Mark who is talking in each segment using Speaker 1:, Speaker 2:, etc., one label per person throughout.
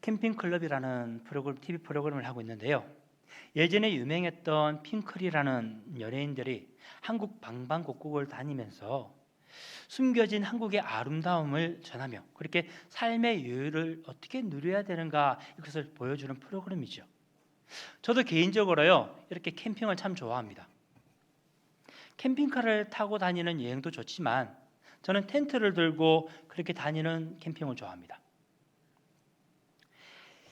Speaker 1: 캠핑클럽이라는 TV 프로그램을 하고 있는데요. 예전에 유명했던 핑클이라는 연예인들이 한국 방방곡곡을 다니면서 숨겨진 한국의 아름다움을 전하며 그렇게 삶의 여유를 어떻게 누려야 되는가 이것을 보여주는 프로그램이죠. 저도 개인적으로요 이렇게 캠핑을 참 좋아합니다. 캠핑카를 타고 다니는 여행도 좋지만 저는 텐트를 들고 그렇게 다니는 캠핑을 좋아합니다.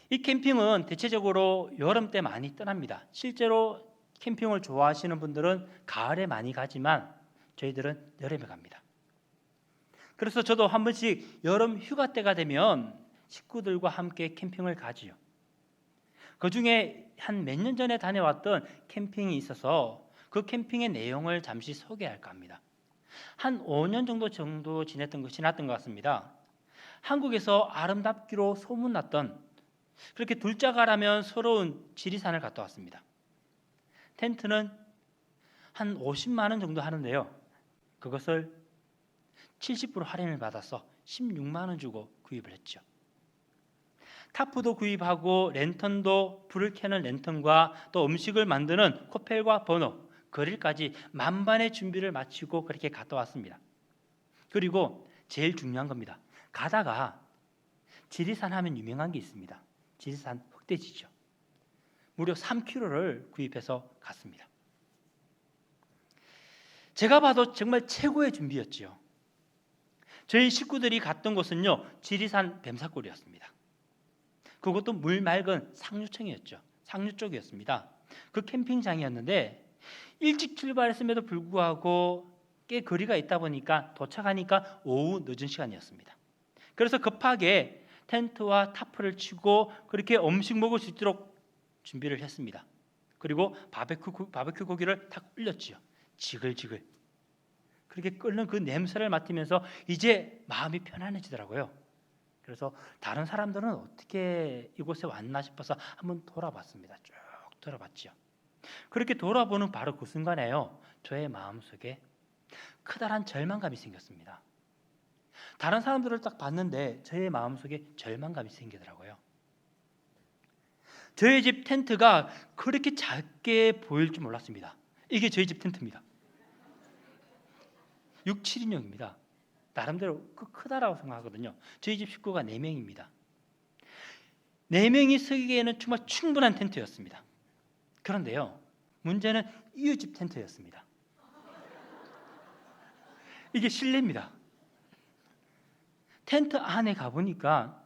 Speaker 1: 이 캠핑은 대체적으로 여름 때 많이 떠납니다. 실제로 캠핑을 좋아하시는 분들은 가을에 많이 가지만 저희들은 여름에 갑니다. 그래서 저도 한 번씩 여름 휴가 때가 되면 식구들과 함께 캠핑을 가지요. 그 중에 한 몇 년 전에 다녀왔던 캠핑이 있어서 그 캠핑의 내용을 잠시 소개할까 합니다. 한 5년 정도 지났던 것 같습니다. 한국에서 아름답기로 소문났던 그렇게 둘째가라면 서러운 지리산을 갔다 왔습니다. 텐트는 한 50만 원 정도 하는데요. 그것을 70% 할인을 받아서 16만 원 주고 구입을 했죠. 타프도 구입하고 랜턴도 불을 켜는 랜턴과 또 음식을 만드는 코펠과 버너, 그릴까지 만반의 준비를 마치고 그렇게 갔다 왔습니다. 그리고 제일 중요한 겁니다. 가다가 지리산 하면 유명한 게 있습니다. 지리산 흑돼지죠. 무려 3kg를 구입해서 갔습니다. 제가 봐도 정말 최고의 준비였지요. 저희 식구들이 갔던 곳은요 지리산 뱀사골이었습니다. 그것도 물 맑은 상류층이었죠. 상류 쪽이었습니다. 그 캠핑장이었는데 일찍 출발했음에도 불구하고 꽤 거리가 있다 보니까 도착하니까 오후 늦은 시간이었습니다. 그래서 급하게 텐트와 타프를 치고 그렇게 음식 먹을 수 있도록 준비를 했습니다. 그리고 바베큐 고기를 탁 올렸지요. 지글지글. 그렇게 끓는 그 냄새를 맡으면서 이제 마음이 편안해지더라고요. 그래서 다른 사람들은 어떻게 이곳에 왔나 싶어서 한번 돌아봤습니다. 쭉 돌아봤죠. 그렇게 돌아보는 바로 그 순간에요. 저의 마음속에 커다란 절망감이 생겼습니다. 다른 사람들을 딱 봤는데 저의 마음속에 절망감이 생기더라고요. 저희 집 텐트가 그렇게 작게 보일 줄 몰랐습니다. 이게 저희 집 텐트입니다. 6, 7인용입니다. 나름대로 크다라고 생각하거든요. 저희 집 식구가 4명입니다. 4명이 쓰기에는 정말 충분한 텐트였습니다. 그런데요, 문제는 이웃집 텐트였습니다. 이게 실내입니다. 텐트 안에 가보니까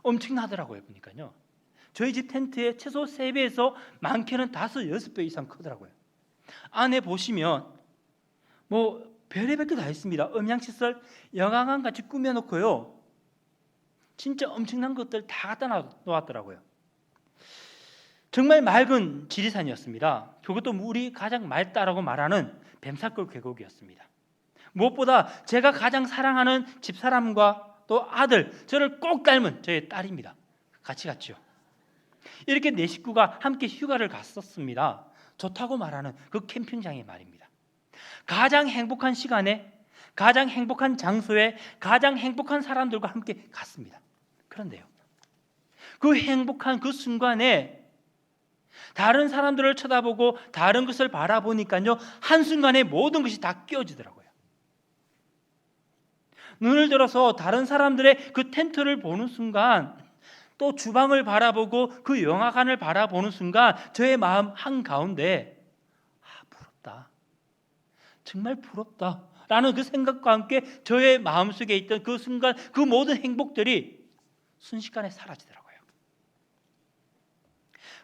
Speaker 1: 엄청나더라고요. 보니까요. 저희 집 텐트에 최소 3배에서 많게는 5, 6배 이상 크더라고요. 안에 보시면 별의별 게 다 있습니다. 음향시설, 영화관 같이 꾸며놓고요. 진짜 엄청난 것들 다 갖다 놓았더라고요. 정말 맑은 지리산이었습니다. 그것도 물이 가장 맑다라고 말하는 뱀사골 계곡이었습니다. 무엇보다 제가 가장 사랑하는 집사람과 또 아들, 저를 꼭 닮은 저의 딸입니다. 같이 갔죠. 이렇게 4식구가 함께 휴가를 갔었습니다. 좋다고 말하는 그 캠핑장에 말입니다. 가장 행복한 시간에, 가장 행복한 장소에, 가장 행복한 사람들과 함께 갔습니다. 그런데요, 그 행복한 그 순간에 다른 사람들을 쳐다보고 다른 것을 바라보니까요, 한순간에 모든 것이 다 깨어지더라고요. 눈을 들어서 다른 사람들의 그 텐트를 보는 순간, 또 주방을 바라보고 그 영화관을 바라보는 순간 저의 마음 한가운데 부럽다, 정말 부럽다 라는 그 생각과 함께 저의 마음속에 있던 그 순간 그 모든 행복들이 순식간에 사라지더라고요.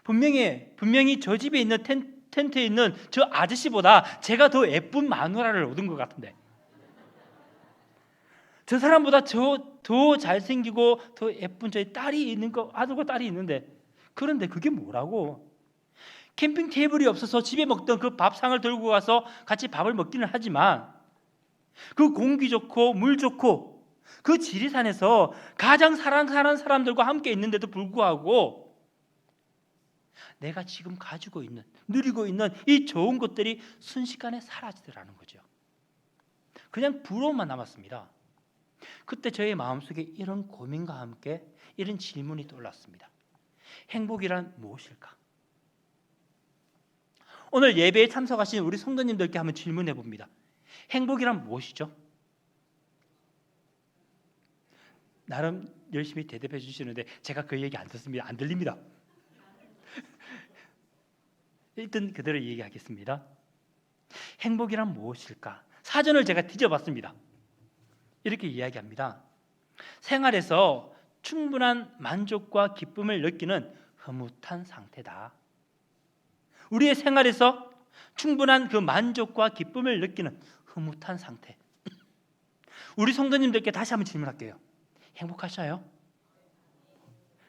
Speaker 1: 분명히 저 집에 있는 텐트에 있는 저 아저씨보다 제가 더 예쁜 마누라를 얻은 것 같은데, 저 사람보다 더 잘생기고 더 예쁜 저희 딸이 있는 거, 아들과 딸이 있는데, 그런데 그게 뭐라고? 캠핑 테이블이 없어서 집에 먹던 그 밥상을 들고 가서 같이 밥을 먹기는 하지만 그 공기 좋고 물 좋고 그 지리산에서 가장 사랑하는 사람들과 함께 있는데도 불구하고 내가 지금 가지고 있는, 누리고 있는 이 좋은 것들이 순식간에 사라지더라는 거죠. 그냥 부러움만 남았습니다. 그때 저의 마음속에 이런 고민과 함께 이런 질문이 떠올랐습니다. 행복이란 무엇일까? 오늘 예배에 참석하신 우리 성도님들께 한번 질문해 봅니다. 행복이란 무엇이죠? 나름 열심히 대답해 주시는데 제가 그 얘기 안 듣습니다. 안 들립니다. 일단 그대로 얘기하겠습니다. 행복이란 무엇일까? 사전을 제가 뒤져봤습니다. 이렇게 이야기합니다. 생활에서 충분한 만족과 기쁨을 느끼는 흐뭇한 상태다. 우리의 생활에서 충분한 그 만족과 기쁨을 느끼는 흐뭇한 상태. 우리 성도님들께 다시 한번 질문할게요. 행복하셔요?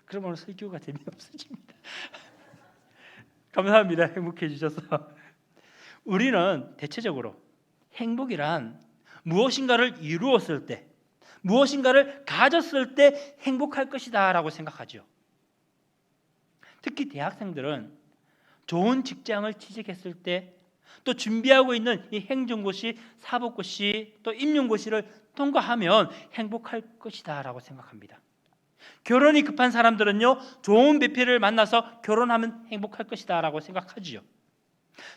Speaker 1: 그럼 오늘 설교가 재미없어집니다. 감사합니다. 행복해 주셔서. 우리는 대체적으로 행복이란 무엇인가를 이루었을 때, 무엇인가를 가졌을 때 행복할 것이다 라고 생각하죠. 특히 대학생들은 좋은 직장을 취직했을 때, 또 준비하고 있는 이 행정고시, 사법고시, 또 임용고시를 통과하면 행복할 것이다 라고 생각합니다. 결혼이 급한 사람들은요, 좋은 배필을 만나서 결혼하면 행복할 것이다 라고 생각하지요.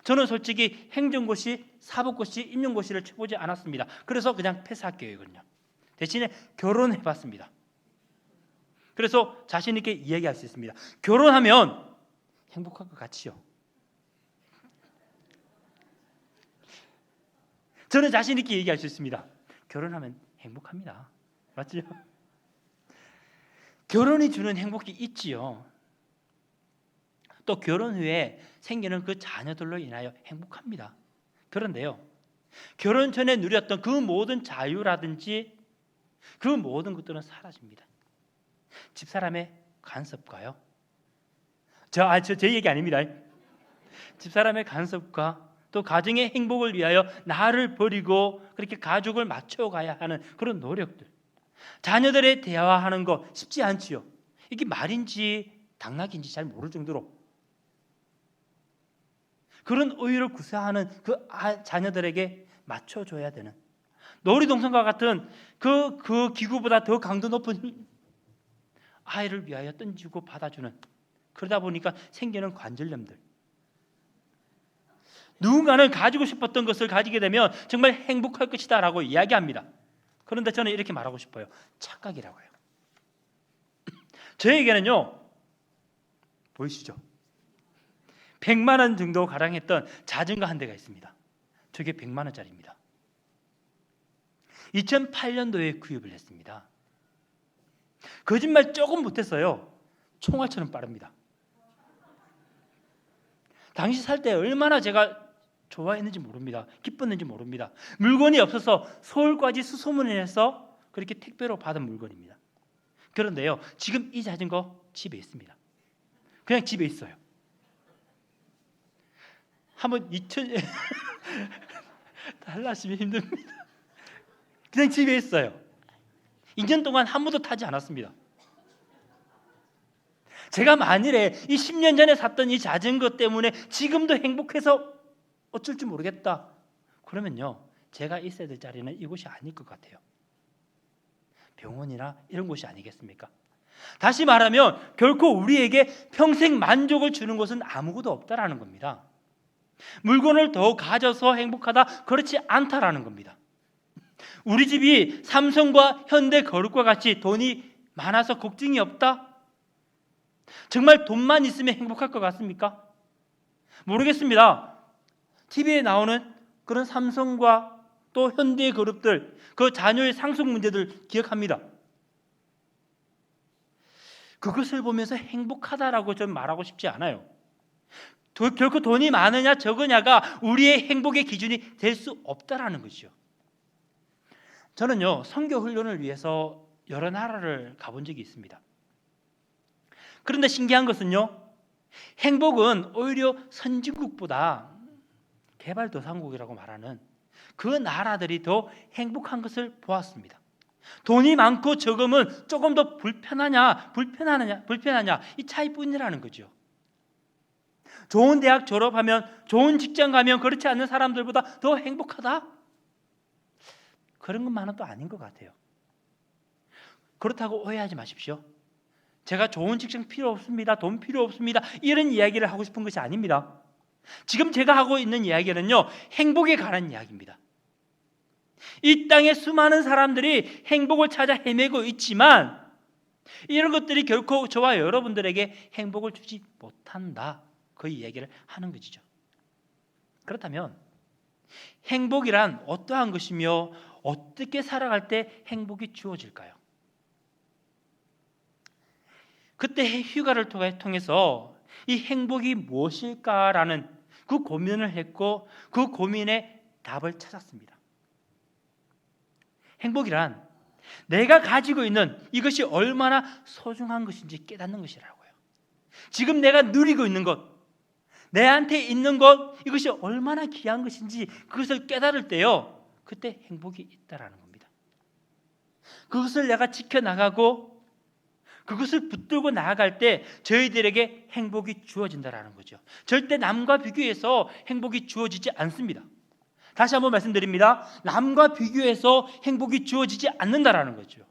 Speaker 1: 저는 솔직히 행정고시, 사법고시, 임용고시를 쳐보지 않았습니다. 그래서 그냥 패스할게요. 대신에 결혼해봤습니다. 그래서 자신 있게 이야기할 수 있습니다. 결혼하면 행복할 것 같지요. 저는 자신 있게 얘기할 수 있습니다. 결혼하면 행복합니다. 맞죠? 결혼이 주는 행복이 있지요. 또 결혼 후에 생기는 그 자녀들로 인하여 행복합니다. 그런데요, 결혼 전에 누렸던 그 모든 자유라든지 그 모든 것들은 사라집니다. 집사람의 간섭과요. 제 얘기 아닙니다. 집사람의 간섭과 또 가정의 행복을 위하여 나를 버리고 그렇게 가족을 맞춰가야 하는 그런 노력들, 자녀들의 대화하는 거 쉽지 않지요. 이게 말인지 당나귀인지 잘 모를 정도로 그런 의의를 구사하는 그 자녀들에게 맞춰줘야 되는, 놀이동산과 같은 그 기구보다 더 강도 높은 아이를 위하여 던지고 받아주는, 그러다 보니까 생기는 관절염들. 누군가는 가지고 싶었던 것을 가지게 되면 정말 행복할 것이다 라고 이야기합니다. 그런데 저는 이렇게 말하고 싶어요. 착각이라고 해요. 저에게는요, 보이시죠? 100만 원 정도 가량 했던 자전거 한 대가 있습니다. 저게 100만 원짜리입니다. 2008년도에 구입을 했습니다. 거짓말 조금 못했어요. 총알처럼 빠릅니다. 당시 살 때 얼마나 제가 좋아했는지 모릅니다. 기뻤는지 모릅니다. 물건이 없어서 서울까지 수소문해서 그렇게 택배로 받은 물건입니다. 그런데요, 지금 이 자전거 집에 있습니다. 그냥 집에 있어요. 한번 달라시면 힘듭니다. 그냥 집에 있어요. 2년 동안 한 번도 타지 않았습니다. 제가 만일에 이 10년 전에 샀던 이 자전거 때문에 지금도 행복해서 어쩔 줄 모르겠다, 그러면요, 제가 있어야 될 자리는 이곳이 아닐 것 같아요. 병원이나 이런 곳이 아니겠습니까? 다시 말하면 결코 우리에게 평생 만족을 주는 것은 아무것도 없다라는 겁니다. 물건을 더 가져서 행복하다, 그렇지 않다라는 겁니다. 우리 집이 삼성과 현대 거룩과 같이 돈이 많아서 걱정이 없다? 정말 돈만 있으면 행복할 것 같습니까? 모르겠습니다. TV에 나오는 그런 삼성과 또 현대의 그룹들, 그 자녀의 상속 문제들 기억합니다. 그것을 보면서 행복하다라고 좀 말하고 싶지 않아요. 결코 돈이 많으냐 적으냐가 우리의 행복의 기준이 될 수 없다라는 것이죠. 저는요, 선교 훈련을 위해서 여러 나라를 가본 적이 있습니다. 그런데 신기한 것은요, 행복은 오히려 선진국보다 개발도상국이라고 말하는 그 나라들이 더 행복한 것을 보았습니다. 돈이 많고 적으면 조금 더 불편하냐 이 차이뿐이라는 거죠. 좋은 대학 졸업하면, 좋은 직장 가면 그렇지 않는 사람들보다 더 행복하다? 그런 것만은 또 아닌 것 같아요. 그렇다고 오해하지 마십시오. 제가 좋은 직장 필요 없습니다. 돈 필요 없습니다. 이런 이야기를 하고 싶은 것이 아닙니다. 지금 제가 하고 있는 이야기는요, 행복에 관한 이야기입니다. 이 땅에 수많은 사람들이 행복을 찾아 헤매고 있지만 이런 것들이 결코 저와 여러분들에게 행복을 주지 못한다. 그 이야기를 하는 것이죠. 그렇다면 행복이란 어떠한 것이며 어떻게 살아갈 때 행복이 주어질까요? 그때 휴가를 통해서 이 행복이 무엇일까라는 그 고민을 했고 그 고민의 답을 찾았습니다. 행복이란 내가 가지고 있는 이것이 얼마나 소중한 것인지 깨닫는 것이라고요. 지금 내가 누리고 있는 것, 내한테 있는 것, 이것이 얼마나 귀한 것인지 그것을 깨달을 때요, 그때 행복이 있다라는 겁니다. 그것을 내가 지켜나가고 그것을 붙들고 나아갈 때 저희들에게 행복이 주어진다라는 거죠. 절대 남과 비교해서 행복이 주어지지 않습니다. 다시 한번 말씀드립니다. 남과 비교해서 행복이 주어지지 않는다라는 거죠.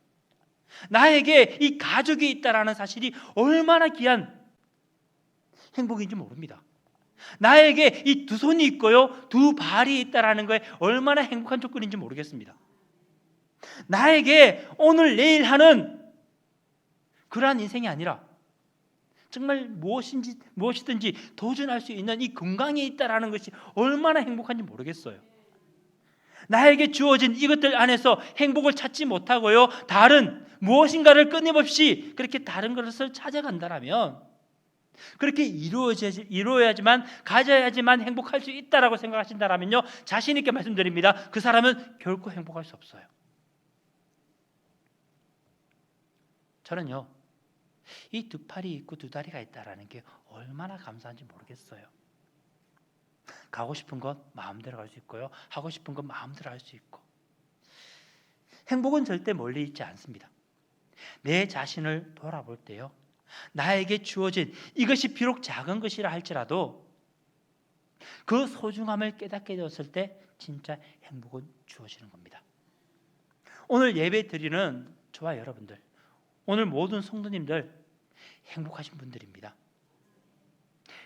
Speaker 1: 나에게 이 가족이 있다라는 사실이 얼마나 귀한 행복인지 모릅니다. 나에게 이 두 손이 있고요, 두 발이 있다라는 거에 얼마나 행복한 조건인지 모르겠습니다. 나에게 오늘 내일 하는 그러한 인생이 아니라 정말 무엇이든지 도전할 수 있는 이 건강이 있다라는 것이 얼마나 행복한지 모르겠어요. 나에게 주어진 이것들 안에서 행복을 찾지 못하고요, 다른 무엇인가를 끊임없이 그렇게 다른 것을 찾아간다라면, 그렇게 이루어야지만, 가져야지만 행복할 수 있다라고 생각하신다라면요, 자신 있게 말씀드립니다. 그 사람은 결코 행복할 수 없어요. 저는요, 이 두 팔이 있고 두 다리가 있다라는 게 얼마나 감사한지 모르겠어요. 가고 싶은 것 마음대로 갈 수 있고요, 하고 싶은 것 마음대로 할 수 있고. 행복은 절대 멀리 있지 않습니다. 내 자신을 돌아볼 때요, 나에게 주어진 이것이 비록 작은 것이라 할지라도 그 소중함을 깨닫게 되었을 때 진짜 행복은 주어지는 겁니다. 오늘 예배 드리는 저와 여러분들, 오늘 모든 성도님들 행복하신 분들입니다.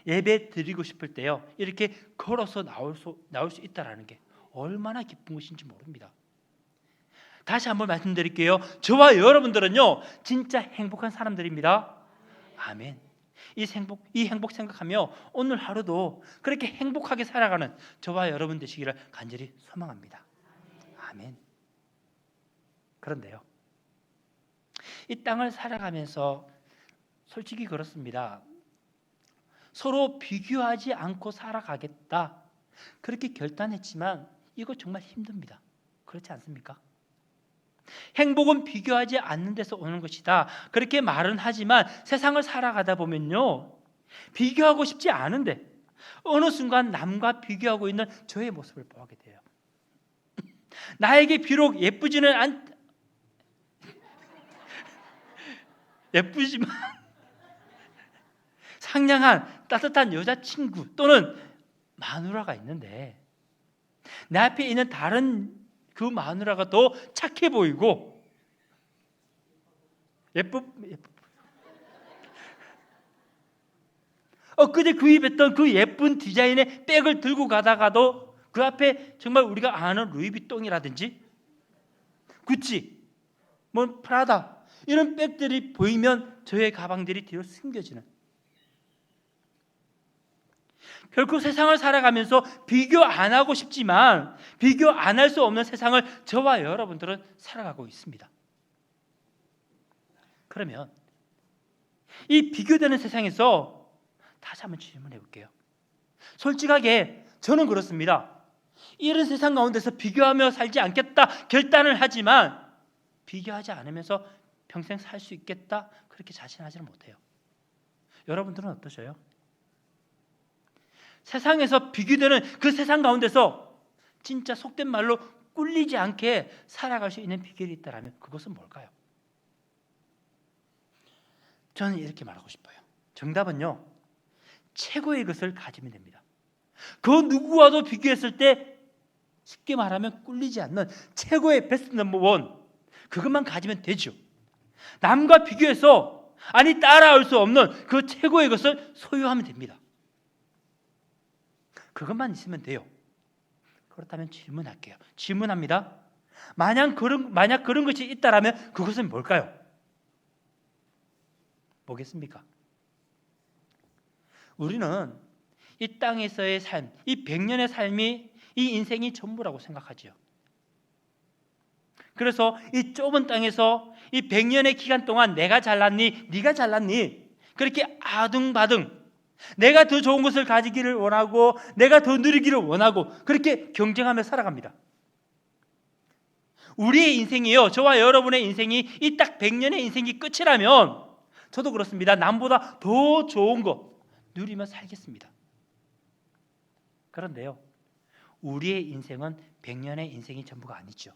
Speaker 1: 예배 드리고 싶을 때요, 이렇게 걸어서 나올 수 있다라는 게 얼마나 기쁜 것인지 모릅니다. 다시 한번 말씀드릴게요. 저와 여러분들은요, 진짜 행복한 사람들입니다. 아멘. 이 행복 생각하며 오늘 하루도 그렇게 행복하게 살아가는 저와 여러분 되시기를 간절히 소망합니다. 아멘. 그런데요, 이 땅을 살아가면서 솔직히 그렇습니다. 서로 비교하지 않고 살아가겠다, 그렇게 결단했지만 이거 정말 힘듭니다. 그렇지 않습니까? 행복은 비교하지 않는 데서 오는 것이다, 그렇게 말은 하지만 세상을 살아가다 보면요, 비교하고 싶지 않은데 어느 순간 남과 비교하고 있는 저의 모습을 보게 돼요. 나에게 비록 예쁘지만 상냥한 따뜻한 여자친구 또는 마누라가 있는데 내 앞에 있는 다른 그 마누라가 더 착해 보이고 엊그제 구입했던 그 예쁜 디자인의 백을 들고 가다가도 그 앞에 정말 우리가 아는 루이비통이라든지 구찌, 프라다 이런 백들이 보이면 저의 가방들이 뒤로 숨겨지는, 결코 세상을 살아가면서 비교 안 하고 싶지만 비교 안 할 수 없는 세상을 저와 여러분들은 살아가고 있습니다. 그러면 이 비교되는 세상에서 다시 한번 질문해 볼게요. 솔직하게 저는 그렇습니다. 이런 세상 가운데서 비교하며 살지 않겠다 결단을 하지만 비교하지 않으면서 평생 살 수 있겠다 그렇게 자신하지는 못해요. 여러분들은 어떠셔요? 세상에서 비교되는 그 세상 가운데서 진짜 속된 말로 꿀리지 않게 살아갈 수 있는 비결이 있다면 그것은 뭘까요? 저는 이렇게 말하고 싶어요. 정답은요, 최고의 것을 가지면 됩니다. 그 누구와도 비교했을 때 쉽게 말하면 꿀리지 않는 최고의 베스트 넘버 원, 그것만 가지면 되죠. 남과 비교해서 따라올 수 없는 그 최고의 것을 소유하면 됩니다. 그것만 있으면 돼요. 그렇다면 질문할게요. 질문합니다. 만약 그런 것이 있다라면 그것은 뭘까요? 뭐겠습니까? 우리는 이 땅에서의 삶, 이 100년의 삶이 이 인생이 전부라고 생각하지요. 그래서 이 좁은 땅에서 이 100년의 기간 동안 내가 잘났니? 네가 잘났니? 그렇게 아등바등 내가 더 좋은 것을 가지기를 원하고 내가 더 누리기를 원하고 그렇게 경쟁하며 살아갑니다. 우리의 인생이요, 저와 여러분의 인생이 이 딱 100년의 인생이 끝이라면 저도 그렇습니다. 남보다 더 좋은 거 누리며 살겠습니다. 그런데요, 우리의 인생은 100년의 인생이 전부가 아니죠.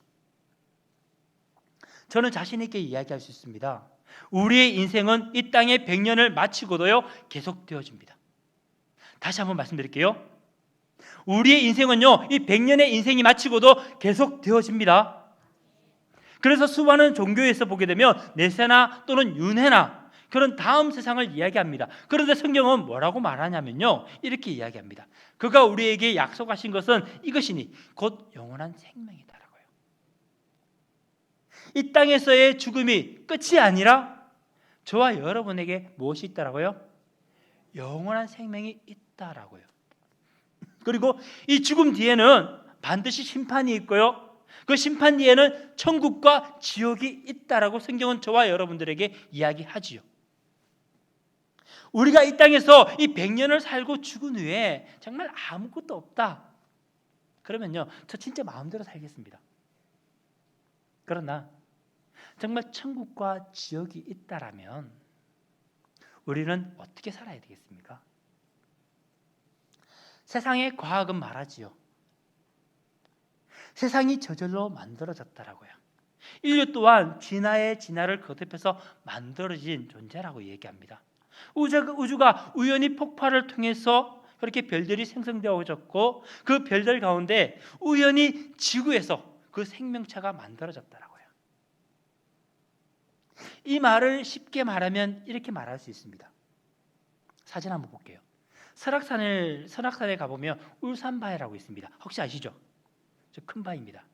Speaker 1: 저는 자신 있게 이야기할 수 있습니다. 우리의 인생은 이 땅의 100년을 마치고도요 계속되어집니다. 다시 한번 말씀드릴게요. 우리의 인생은요 이 100년의 인생이 마치고도 계속되어집니다. 그래서 수많은 종교에서 보게 되면 내세나 또는 윤회나 그런 다음 세상을 이야기합니다. 그런데 성경은 뭐라고 말하냐면요, 이렇게 이야기합니다. 그가 우리에게 약속하신 것은 이것이니 곧 영원한 생명이다라고요. 이 땅에서의 죽음이 끝이 아니라 저와 여러분에게 무엇이 있다라고요? 영원한 생명이 있다라고요. 그리고 이 죽음 뒤에는 반드시 심판이 있고요, 그 심판 뒤에는 천국과 지옥이 있다라고 성경은 저와 여러분들에게 이야기하지요. 우리가 이 땅에서 이 100년을 살고 죽은 후에 정말 아무것도 없다 그러면요, 저 진짜 마음대로 살겠습니다. 그러나 정말 천국과 지옥이 있다라면 우리는 어떻게 살아야 되겠습니까? 세상의 과학은 말하지요. 세상이 저절로 만들어졌다라고요. 인류 또한 진화의 진화를 거듭해서 만들어진 존재라고 얘기합니다. 우주가 우연히 폭발을 통해서 그렇게 별들이 생성되어졌고 그 별들 가운데 우연히 지구에서 그 생명체가 만들어졌다라고요. 이 말을 쉽게 말하면 이렇게 말할 수 있습니다. 사진 한번 볼게요. 설악산에 가보면 울산바위라고 있습니다. 혹시 아시죠? 저 큰 바위입니다.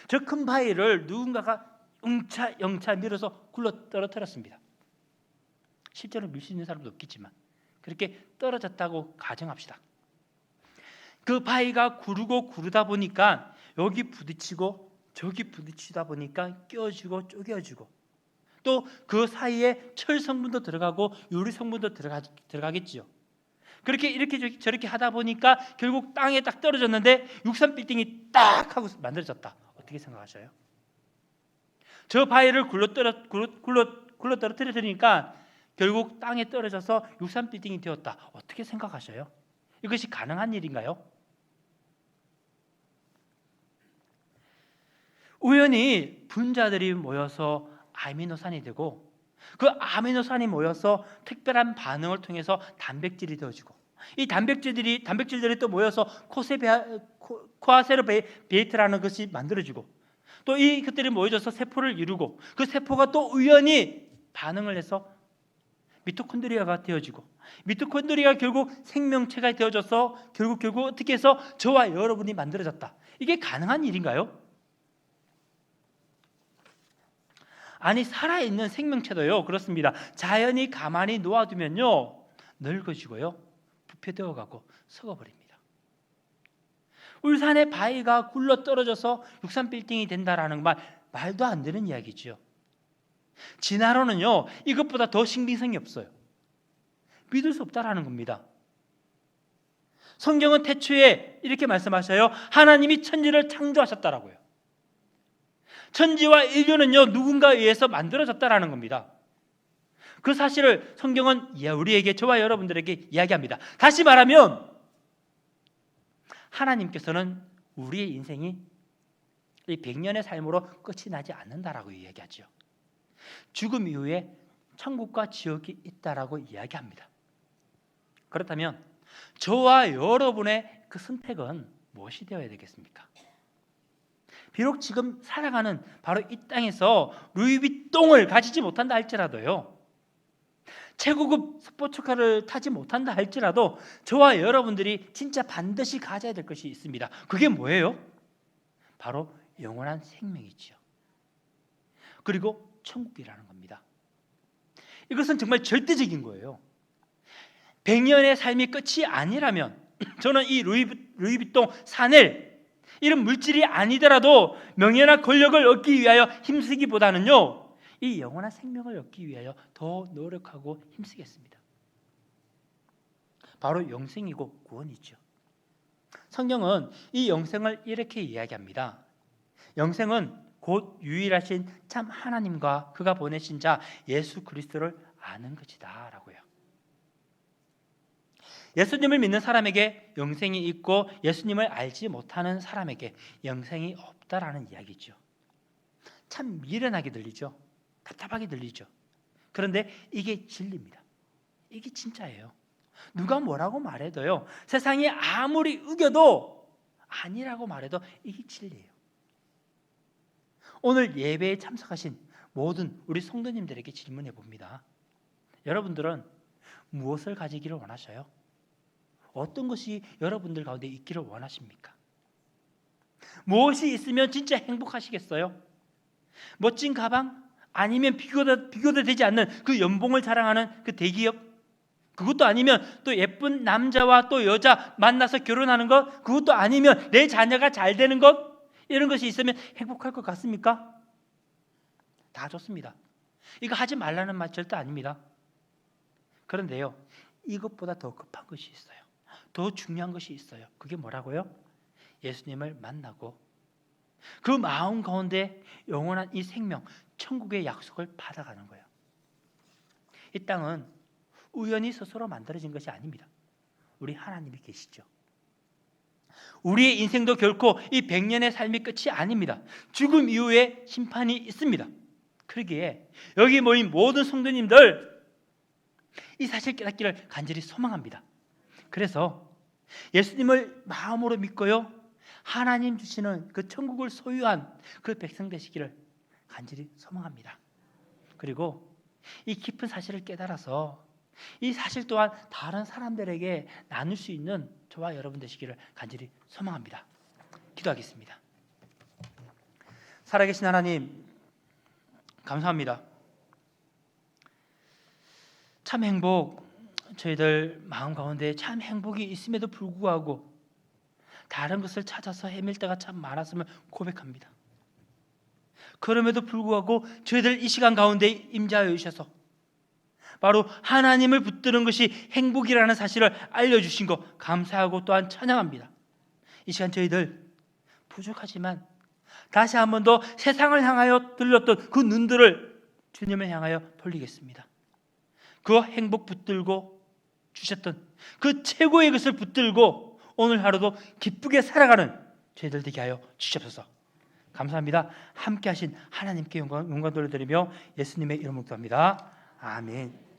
Speaker 1: 저 큰 바위를 누군가가 영차 밀어서 굴러 떨어뜨렸습니다. 실제로 밀 수 있는 사람도 없겠지만 그렇게 떨어졌다고 가정합시다. 그 바위가 구르다 보니까 여기 부딪히고 저기 부딪히다 보니까 끼어지고 쪼개지고 또 그 사이에 철 성분도 들어가고 유리 성분도 들어가겠지요. 이렇게 저렇게 하다 보니까 결국 땅에 딱 떨어졌는데 63 빌딩이 딱 하고 만들어졌다. 어떻게 생각하셔요? 저 바위를 굴러 떨어뜨리니까 결국 땅에 떨어져서 63 빌딩이 되었다. 어떻게 생각하셔요? 이것이 가능한 일인가요? 우연히 분자들이 모여서 아미노산이 되고 그 아미노산이 모여서 특별한 반응을 통해서 단백질이 되어지고 이 단백질들이 또 모여서 코아세르베이트라는 것이 만들어지고 또 이것들이 모여져서 세포를 이루고 그 세포가 또 우연히 반응을 해서 미토콘드리아가 되어지고 미토콘드리아가 결국 생명체가 되어져서 결국 어떻게 해서 저와 여러분이 만들어졌다. 이게 가능한 일인가요? 아니, 살아있는 생명체도요 그렇습니다. 자연이 가만히 놓아두면요 늙어지고요 부패되어 가고 썩어버립니다. 울산의 바위가 굴러 떨어져서 63 빌딩이 된다라는 말도 안 되는 이야기죠. 진화론은요 이것보다 더 신빙성이 없어요. 믿을 수 없다라는 겁니다. 성경은 태초에 이렇게 말씀하셔요. 하나님이 천지를 창조하셨다라고요. 천지와 인류는요 누군가에 의해서 만들어졌다라는 겁니다. 그 사실을 성경은 우리에게, 저와 여러분들에게 이야기합니다. 다시 말하면 하나님께서는 우리의 인생이 이 100년의 삶으로 끝이 나지 않는다라고 이야기하죠. 죽음 이후에 천국과 지옥이 있다라고 이야기합니다. 그렇다면 저와 여러분의 그 선택은 무엇이 되어야 되겠습니까? 비록 지금 살아가는 바로 이 땅에서 루이비통을 가지지 못한다 할지라도요, 최고급 스포츠카를 타지 못한다 할지라도 저와 여러분들이 진짜 반드시 가져야 될 것이 있습니다. 그게 뭐예요? 바로 영원한 생명이지요. 그리고 천국이라는 겁니다. 이것은 정말 절대적인 거예요. 100년의 삶이 끝이 아니라면 저는 이 루이비통 샤넬 이런 물질이 아니더라도 명예나 권력을 얻기 위하여 힘쓰기보다는요, 이 영원한 생명을 얻기 위하여 더 노력하고 힘쓰겠습니다. 바로 영생이고 구원이죠. 성경은 이 영생을 이렇게 이야기합니다. 영생은 곧 유일하신 참 하나님과 그가 보내신 자 예수 그리스도를 아는 것이다 라고요. 예수님을 믿는 사람에게 영생이 있고 예수님을 알지 못하는 사람에게 영생이 없다라는 이야기죠. 참 미련하게 들리죠. 답답하게 들리죠. 그런데 이게 진리입니다. 이게 진짜예요. 누가 뭐라고 말해도요, 세상이 아무리 우겨도 아니라고 말해도 이게 진리예요. 오늘 예배에 참석하신 모든 우리 성도님들에게 질문해 봅니다. 여러분들은 무엇을 가지기를 원하셔요? 어떤 것이 여러분들 가운데 있기를 원하십니까? 무엇이 있으면 진짜 행복하시겠어요? 멋진 가방? 아니면 비교도 되지 않는 그 연봉을 자랑하는 그 대기업? 그것도 아니면 또 예쁜 남자와 또 여자 만나서 결혼하는 것? 그것도 아니면 내 자녀가 잘 되는 것? 이런 것이 있으면 행복할 것 같습니까? 다 좋습니다. 이거 하지 말라는 말 절대 아닙니다. 그런데요, 이것보다 더 급한 것이 있어요. 더 중요한 것이 있어요. 그게 뭐라고요? 예수님을 만나고 그 마음 가운데 영원한 이 생명, 천국의 약속을 받아가는 거예요. 이 땅은 우연히 스스로 만들어진 것이 아닙니다. 우리 하나님이 계시죠. 우리의 인생도 결코 이 100년의 삶이 끝이 아닙니다. 죽음 이후에 심판이 있습니다. 그러기에 여기 모인 모든 성도님들 이 사실 깨닫기를 간절히 소망합니다. 그래서 예수님을 마음으로 믿고요, 하나님 주시는 그 천국을 소유한 그 백성 되시기를 간절히 소망합니다. 그리고 이 깊은 사실을 깨달아서 이 사실 또한 다른 사람들에게 나눌 수 있는 저와 여러분 되시기를 간절히 소망합니다. 기도하겠습니다. 살아계신 하나님, 감사합니다. 참 행복, 저희들 마음 가운데 참 행복이 있음에도 불구하고 다른 것을 찾아서 헤맬 때가 참 많았음을 고백합니다. 그럼에도 불구하고 저희들 이 시간 가운데 임재하여 주셔서 바로 하나님을 붙드는 것이 행복이라는 사실을 알려주신 것 감사하고 또한 찬양합니다. 이 시간 저희들 부족하지만 다시 한 번 더 세상을 향하여 들렸던 그 눈들을 주님을 향하여 돌리겠습니다. 그 행복 붙들고 주셨던 그 최고의 것을 붙들고 오늘 하루도 기쁘게 살아가는 저희들 되게 하여 주시옵소서. 감사합니다. 함께 하신 하나님께 영광 돌려드리며 예수님의 이름으로 기도합니다. 아멘.